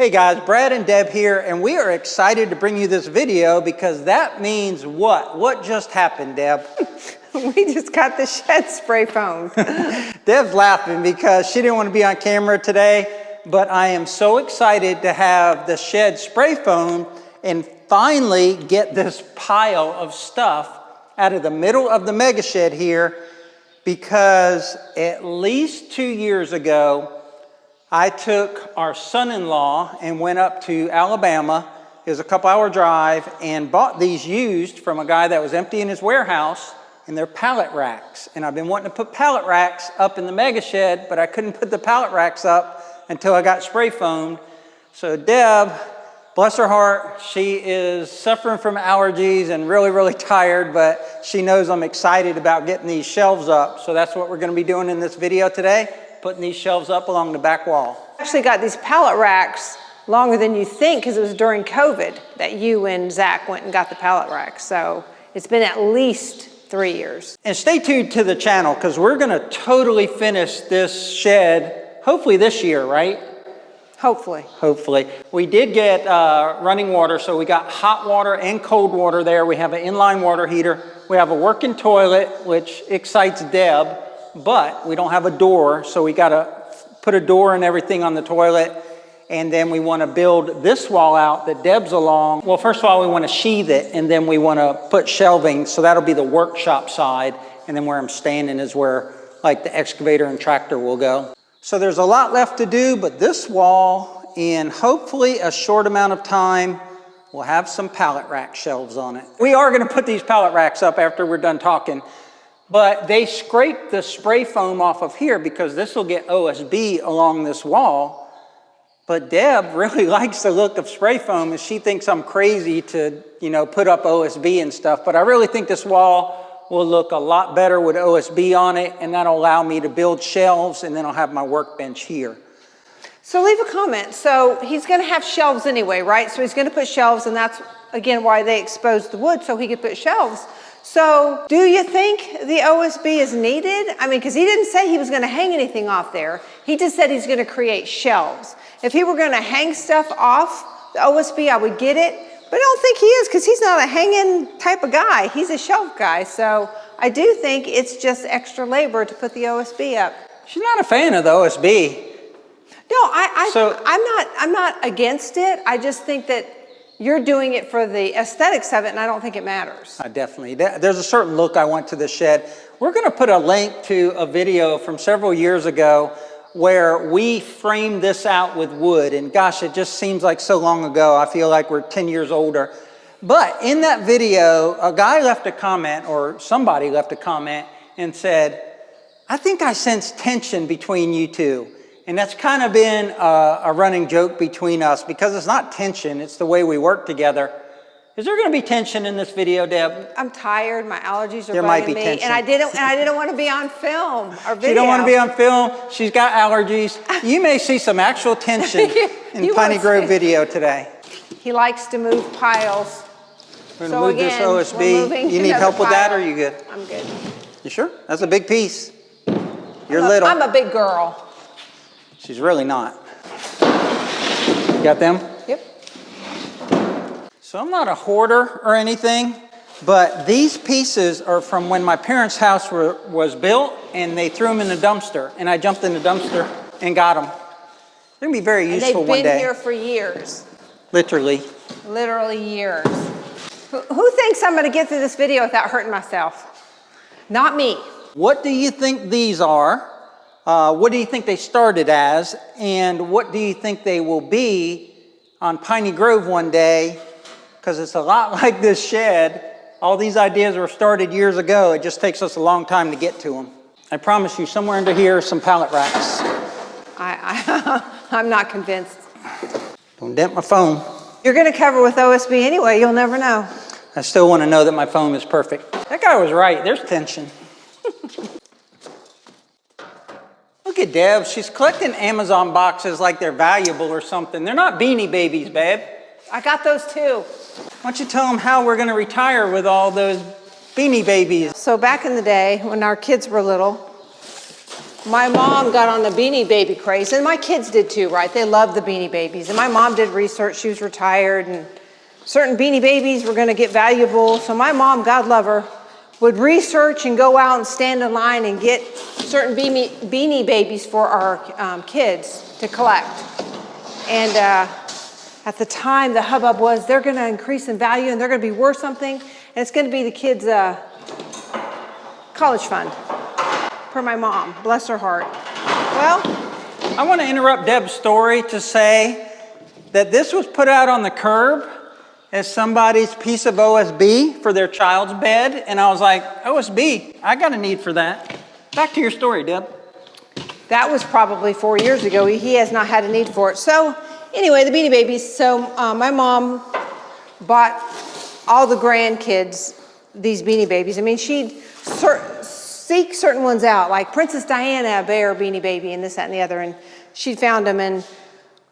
Hey guys, Brad and Deb here, and we are excited to bring you this video because that means what? What just happened, Deb? We just got the shed spray foamed. Deb's laughing because she didn't want to be on camera today, but I am so excited to have the shed spray foamed and finally get this pile of stuff out of the middle of the mega shed here, because at least 2 years ago, I took our son-in-law and went up to Alabama. It was a couple-hour drive, and bought these used from a guy that was emptying his warehouse, and they're pallet racks. And I've been wanting to put pallet racks up in the mega shed, but I couldn't put the pallet racks up until I got spray foamed. So Deb, bless her heart, she is suffering from allergies and really tired, but she knows I'm excited about getting these shelves up. So that's what we're going to be doing in this video today. Putting these shelves up along the back wall. Actually got these pallet racks longer than you think, because it was during COVID that you and Zach went and got the pallet racks. So it's been at least 3 years. And stay tuned to the channel, because we're going to totally finish this shed, hopefully this year, right? Hopefully. Hopefully. We did get running water, so we got hot water and cold water there. We have an inline water heater. We have a working toilet, which excites Deb. But we don't have a door, so we got to put a door and everything on the toilet. And then we want to build this wall out that Deb's along. Well, first of all, we want to sheathe it, and then we want to put shelving, so that'll be the workshop side. And then where I'm standing is where like the excavator and tractor will go. So there's a lot left to do, but this wall, in hopefully a short amount of time, will have some pallet rack shelves on it. We are going to put these pallet racks up after we're done talking. But they scraped the spray foam off of here because this will get OSB along this wall. But Deb really likes the look of spray foam, and she thinks I'm crazy to, put up OSB and stuff. But I really think this wall will look a lot better with OSB on it, and that'll allow me to build shelves, and then I'll have my workbench here. So leave a comment. So he's going to have shelves anyway, right? So he's going to put shelves, and that's, again, why they exposed the wood, so he could put shelves. So do you think the OSB is needed? I mean, because he didn't say he was going to hang anything off there. He just said he's going to create shelves. If he were going to hang stuff off the OSB, I would get it. But I don't think he is, because he's not a hanging type of guy. He's a shelf guy. So I do think it's just extra labor to put the OSB up. She's not a fan of the OSB. No, I'm not against it. I just think that you're doing it for the aesthetics of it, and I don't think it matters. Definitely. There's a certain look I want to the shed. We're going to put a link to a video from several years ago where we framed this out with wood. And gosh, it just seems like so long ago. I feel like we're 10 years older. But in that video, a guy left a comment, or somebody left a comment, and said, "I think I sense tension between you two." And that's kind of been a running joke between us, because it's not tension, it's the way we work together. Is there going to be tension in this video, Deb? I'm tired. My allergies are there might be tension. And I didn't want to be on film or video. She don't want to be on film. She's got allergies. You may see some actual tension in Piney Grove video today. He likes to move piles. We're going to move this OSB. You need help with that, or are you good? I'm good. You sure? That's a big piece. You're little. I'm a big girl. She's really not. You got them? Yep. So I'm not a hoarder or anything, but these pieces are from when my parents' house was built, and they threw them in the dumpster, and I jumped in the dumpster and got them. They're going to be very useful one day. They've been here for years. Literally. Literally years. Who thinks I'm going to get through this video without hurting myself? Not me. What do you think these are? What do you think they started as, and what do you think they will be on Piney Grove one day? Because it's a lot like this shed. All these ideas were started years ago. It just takes us a long time to get to them. I promise you, somewhere under here are some pallet racks. I'm not convinced. Don't dent my phone. You're going to cover with OSB anyway. You'll never know. I still want to know that my phone is perfect. That guy was right. There's tension. Look at Deb. She's collecting Amazon boxes like they're valuable or something. They're not Beanie Babies, babe. I got those too. Why don't you tell them how we're going to retire with all those Beanie Babies? So back in the day when our kids were little, my mom got on the Beanie Baby craze, and my kids did too, right? They love the Beanie Babies. And my mom did research. She was retired, and certain Beanie Babies were going to get valuable. So my mom, God love her, would research and go out and stand in line and get certain Beanie Babies for our kids to collect. And at the time, the hubbub was they're going to increase in value and they're going to be worth something, and it's going to be the kids' college fund. For my mom, bless her heart. Well, I want to interrupt Deb's story to say that this was put out on the curb as somebody's piece of OSB for their child's bed, and I was like, OSB, I got a need for that. Back to your story, Deb. that was probably 4 years ago. He has not had a need for it. So anyway, the Beanie Babies. So my mom bought all the grandkids these Beanie Babies. I mean, she'd seek certain ones out, like Princess Diana Bear Beanie Baby and this, that, and the other, and she'd found them, and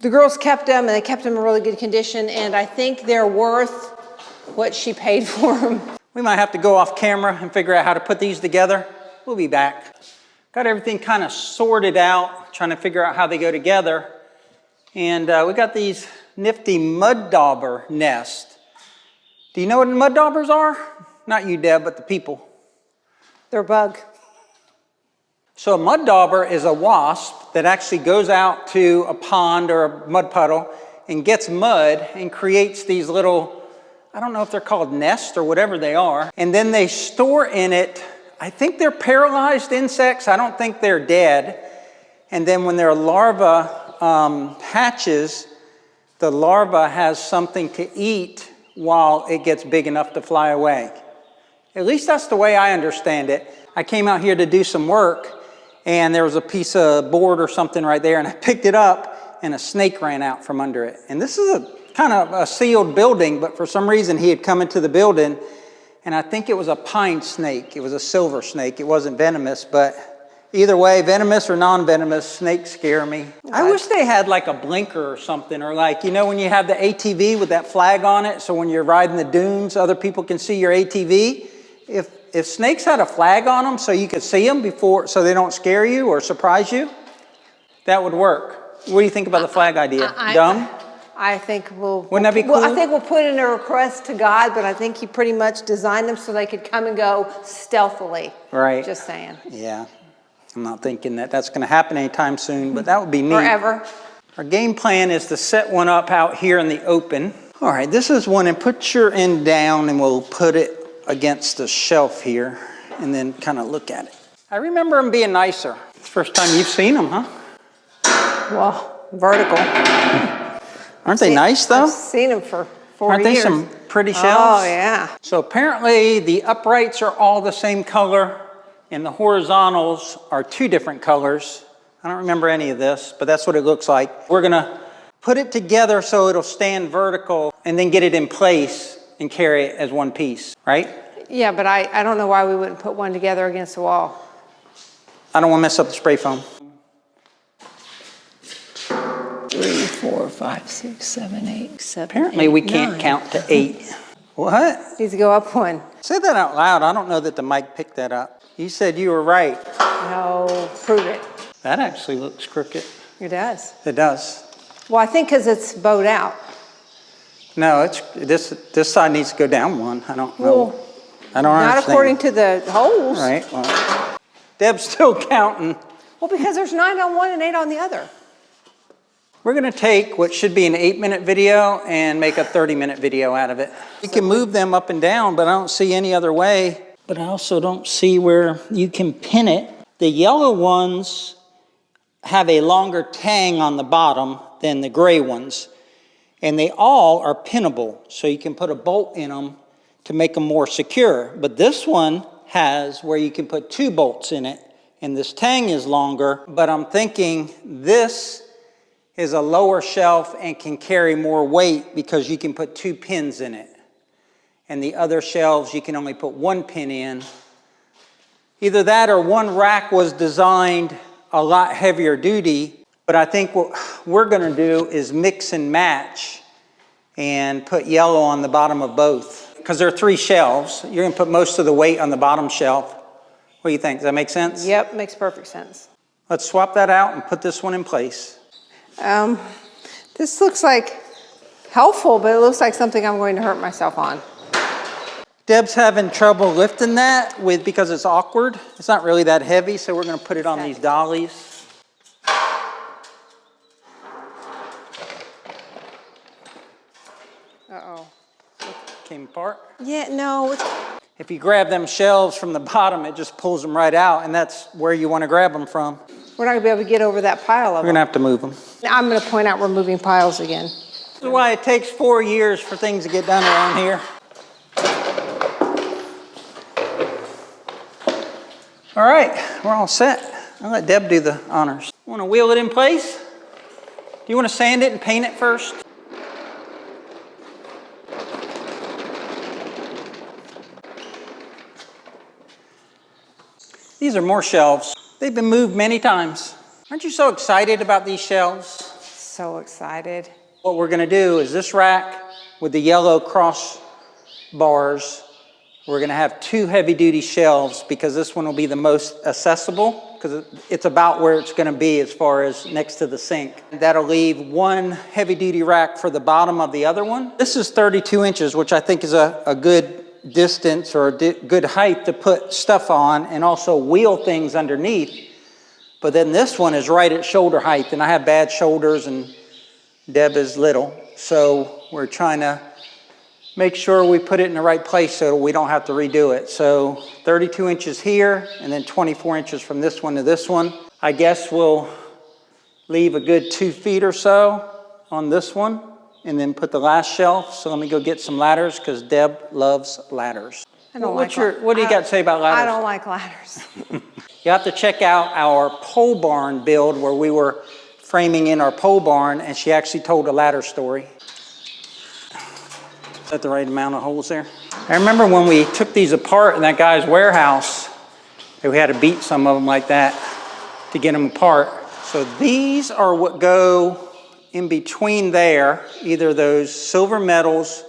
the girls kept them, and they kept them in really good condition, and I think they're worth what she paid for them. We might have to go off camera and figure out how to put these together. We'll be back. Got everything kind of sorted out, trying to figure out how they go together, and we got these nifty mud dauber nests. Do you know what mud daubers are? Not you, Deb, but the people. They're a bug. So a mud dauber is a wasp that actually goes out to a pond or a mud puddle and gets mud and creates these little, I don't know if they're called nests or whatever they are, and then they store in it, I think they're paralyzed insects, I don't think they're dead, and then when their larva hatches, the larva has something to eat while it gets big enough to fly away. At least that's the way I understand it. I came out here to do some work, and there was a piece of board or something right there, and I picked it up, and a snake ran out from under it. And this is a kind of a sealed building, but for some reason he had come into the building, and I think it was a pine snake. It was a silver snake. It wasn't venomous, but either way, venomous or non-venomous, snakes scare me. I wish they had like a blinker or something, or like, you know, when you have the ATV with that flag on it, so when you're riding the dunes, other people can see your ATV. If snakes had a flag on them so you could see them before, so they don't scare you or surprise you, that would work. What do you think about the flag idea? Dumb? I think Wouldn't that be cool? I think we'll put in a request to God, but I think he pretty much designed them so they could come and go stealthily. Right. Just saying. Yeah. I'm not thinking that that's going to happen anytime soon, but that would be neat. Forever. Our game plan is to set one up out here in the open. All right, this is one, and put your end down, and we'll put it against the shelf here, and then kind of look at it. I remember them being nicer. It's the first time you've seen them, huh? Well, vertical. Aren't they nice, though? I've seen them for 4 Aren't years. they some pretty shelves? Oh, yeah. So apparently the uprights are all the same color, and the horizontals are 2 different colors. I don't remember any of this, but that's what it looks like. We're gonna put it together so it'll stand vertical, and then get it in place and carry it as one piece, right? Yeah, but I don't know why we wouldn't put one together against the wall. I don't want to mess up the spray foam. 3, 4, 5, 6, 7, 8, 7. Apparently 8, we can't 9. count to 8. What? Needs to go up one. Say that out loud. I don't know that the mic picked that up. You said you were right. No, prove it. That actually looks crooked. It does. It does. Well, I think because it's bowed out. No, it's this side needs to go down one. I don't know. Well, I don't not understand. according to the holes. Right. Well, Deb's still counting. Well, because there's 9 on one and 8 on the other. We're going to take what should be an 8-minute video and make a 30-minute video out of it. You can move them up and down, but I don't see any other way. But I also don't see where you can pin it. The yellow ones have a longer tang on the bottom than the gray ones. And they all are pinnable, so you can put a bolt in them to make them more secure. But this one has where you can put 2 bolts in it, and this tang is longer, but I'm thinking this is a lower shelf and can carry more weight because you can put 2 pins in it. And the other shelves, you can only put 1 pin in. Either that or one rack was designed a lot heavier duty. But I think what we're going to do is mix and match and put yellow on the bottom of both. Because there are 3 shelves. You're going to put most of the weight on the bottom shelf. What do you think? Does that make sense? Yep, makes perfect sense. Let's swap that out and put this one in place. This looks like helpful, but it looks like something I'm going to hurt myself on. Deb's having trouble lifting that because it's awkward. It's not really that heavy, so we're gonna put it on these dollies. Uh-oh. Came apart. Yeah, no. If you grab them shelves from the bottom, it just pulls them right out, and that's where you want to grab them from. We're not gonna be able to get over that pile of We're them. gonna have to move them. I'm gonna point out we're moving piles again. This is why it takes 4 years for things to get done around here. All right, we're all set. I'll let Deb do the honors. Want to wheel it in place? Do you want to sand it and paint it first? These are more shelves. They've been moved many times. Aren't you so excited about these shelves? So excited. What we're gonna do is this rack with the yellow cross bars, we're gonna have 2 heavy-duty shelves because this one will be the most accessible because it's about where it's gonna be as far as next to the sink. That'll leave 1 heavy-duty rack for the bottom of the other one. This is 32 inches, which I think is a good distance or a good height to put stuff on and also wheel things underneath. But then this one is right at shoulder height, and I have bad shoulders and Deb is little. So we're trying to make sure we put it in the right place so we don't have to redo it. So 32 inches here and then 24 inches from this one to this one. I guess we'll leave a good 2 feet or so on this one and then put the last shelf. So let me go get some ladders because Deb loves ladders. I don't What do you got to say about ladders? I don't like ladders. You have to check out our pole barn build where we were framing in our pole barn and she actually told a ladder story. Is that the right amount of holes there? I remember when we took these apart in that guy's warehouse, we had to beat some of them like that to get them apart. So these are what go in between there, either those silver metals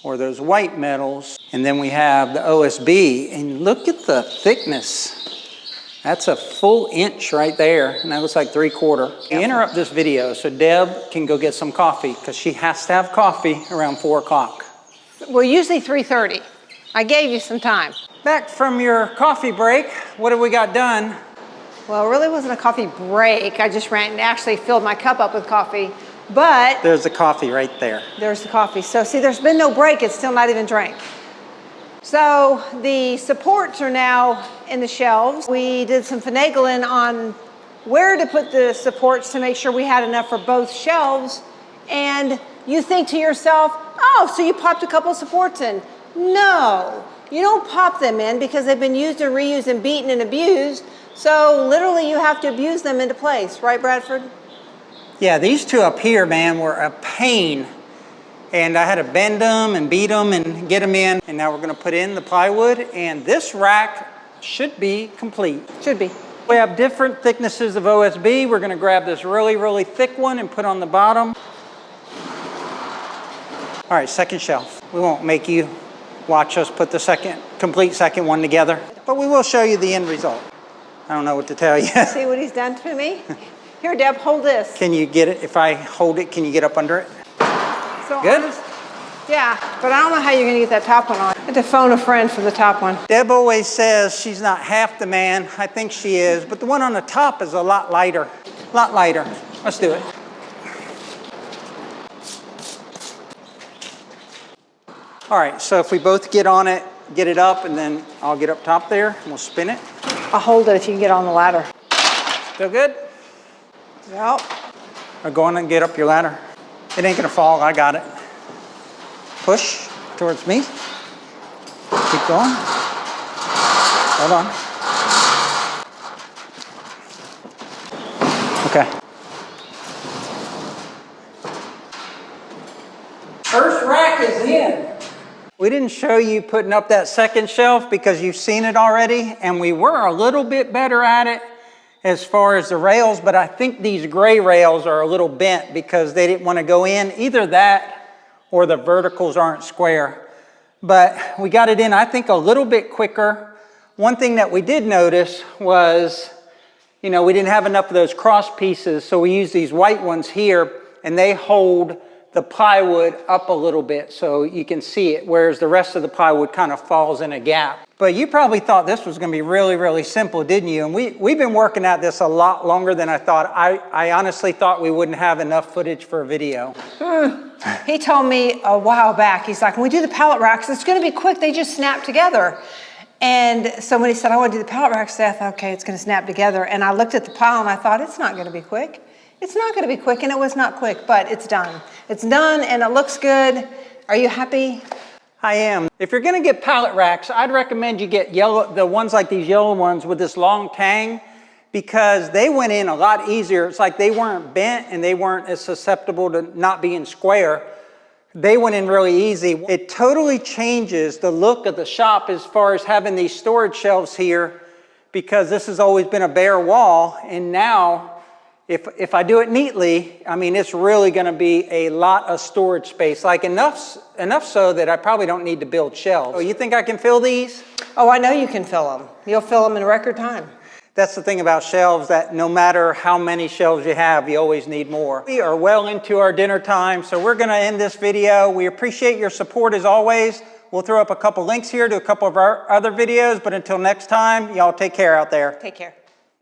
or those white metals. And then we have the OSB, and look at the thickness. That's a full inch right there, and that looks like 3/4. You interrupt this video so Deb can go get some coffee because she has to have coffee around 4 o'clock. Well, usually 3:30. I gave you some time. Back from your coffee break, what have we got done? Well, it really wasn't a coffee break. I just ran and actually filled my cup up with coffee, but There's the coffee right there. there's the coffee. So see, there's been no break. It's still not even drank. So the supports are now in the shelves. We did some finagling on where to put the supports to make sure we had enough for both shelves. And you think to yourself, oh, so you popped a couple supports in. No, you don't pop them in because they've been used and reused and beaten and abused. So literally you have to abuse them into place, right, Bradford? Yeah, these 2 up here, man, were a pain. And I had to bend them and beat them and get them in. And now we're gonna put in the plywood, and this rack should be complete. Should be. We have different thicknesses of OSB. We're gonna grab this really, really thick one and put on the bottom. All right, second shelf. We won't make you watch us put the complete second one together, but we will show you the end result. I don't know what to tell you. See what he's done to me? Here, Deb, hold this. Can you get it? If I hold it, can you get up under it? So Good? Yeah, but I don't know how you're gonna get that top one on. I had to phone a friend for the top one. Deb always says she's not half the man. I think she is, but the one on the top is a lot lighter. A lot lighter. Let's do it. All right, so if we both get on it, get it up, and then I'll get up top there, and we'll spin it. I'll hold it if you can get on the ladder. Still good? Yep. Or go on and get up your ladder. It ain't gonna fall, I got it. Push towards me. Keep going. Hold on. Okay. First rack is in. We didn't show you putting up that second shelf because you've seen it already, and we were a little bit better at it as far as the rails, but I think these gray rails are a little bent because they didn't want to go in. Either that or the verticals aren't square. But we got it in, I think, a little bit quicker. One thing that we did notice was you know, we didn't have enough of those cross pieces, so we use these white ones here, and they hold the plywood up a little bit so you can see it, whereas the rest of the plywood kind of falls in a gap. But you probably thought this was going to be really, really simple, didn't you? And we've been working at this a lot longer than I thought. I honestly thought we wouldn't have enough footage for a video. He told me a while back, he's like, when we do the pallet racks, it's going to be quick. They just snap together. And so when he said, I want to do the pallet racks, I thought, okay, it's going to snap together. And I looked at the pile and I thought, it's not going to be quick. It's not going to be quick, and it was not quick, but it's done. It's done, and it looks good. Are you happy? I am. If you're going to get pallet racks, I'd recommend you get the ones like these yellow ones with this long tang, because they went in a lot easier. It's like they weren't bent and they weren't as susceptible to not being square. They went in really easy. It totally changes the look of the shop as far as having these storage shelves here, because this has always been a bare wall, and now if I do it neatly, I mean, it's really going to be a lot of storage space, like enough so that I probably don't need to build shelves. Oh, you think I can fill these? Oh, I know you can fill them. You'll fill them in record time. That's the thing about shelves, that no matter how many shelves you have, you always need more. We are well into our dinner time, so we're going to end this video. We appreciate your support as always. We'll throw up a couple links here to a couple of our other videos, but until next time, y'all take care out there. Take care.